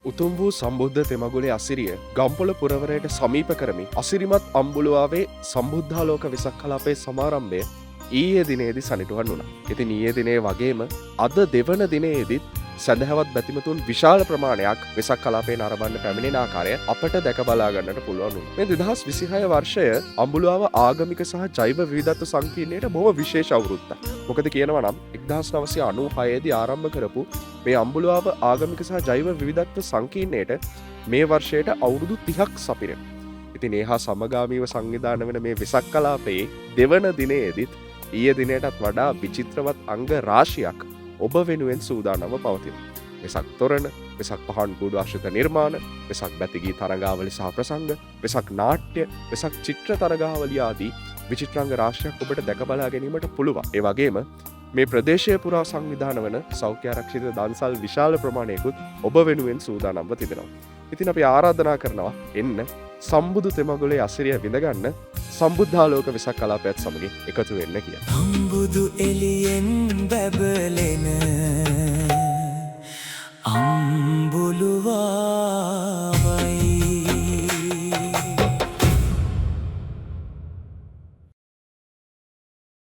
උතුම් වූ සම්බුද්ධ තෙමගුලේ අසිරිය ගම්පොල පුරවරයට සමීප කරමි අසිරිමත් අම්බුලුවාවේ සම්බුද්ධාලෝක වෙසක් කලාපේ සමාරම්භය ඊයේ දිනේදී සනිටුහන් වුණා. ඉතින් ඊයේ දිනේ වගේම අද දෙවන දිනේදීත් සැදැහැවත් බැතිමතුන් විශාල ප්‍රමාණයක් වෙසක් කලාපේ නරඹන්න පැමිණෙන ආකාරය අපට දැක බලා ගන්නට පුළුවන් වුණා. මේ 2026 වර්ෂය අම්බුලාව ආගමික සහ ජෛව විවිධත්ව සංකීර්ණයට බොහොම විශේෂ අවුරුද්දක්. මොකද කියනවා නම් 1996 දී ආරම්භ කරපු මේ අම්බුලාව ආගමික සහ ජෛව විවිධත්ව සංකීර්ණයට මේ වර්ෂයට අවුරුදු 30ක් සපිරෙන. ඉතින් ඒ හා සමගාමීව සංවිධානය වෙන මේ වෙසක් කලාපයේ දෙවන දිනේදීත් ඊයේ දිනයටත් වඩා විචිත්‍රවත් අංග රාශියක් ඔබ වෙනුවෙන් සූදානම්ව පවතින. වෙසක් තොරණ, වෙසක් පහන් කූඩු ආශ්‍රිත නිර්මාණ, වෙසක් බැතිගී තරගාවලි සහ ප්‍රසංග, වෙසක් නාට්‍ය, වෙසක් චිත්‍ර තරගාවලි ආදී විචිත්‍රාංග රාශියක් ඔබට දැක බලා ගැනීමට පුළුවන්. ඒ වගේම මේ ප්‍රදේශය පුරා සංවිධානය වන සෞඛ්‍ය ආරක්ෂිත දන්සල් විශාල ප්‍රමාණයකුත් ඔබ වෙනුවෙන් සූදානම්ව තිබෙනවා. ඉතින් අපි ආරාධනා කරනවා එන්න සම්බුදු තෙමගුලේ අසිරිය විඳගන්න සම්බුද්ධාලෝක වෙසක් කලාපයත් සමග එකතු වෙන්න කියලා. අම්බුදු එළියෙන් බැබලෙන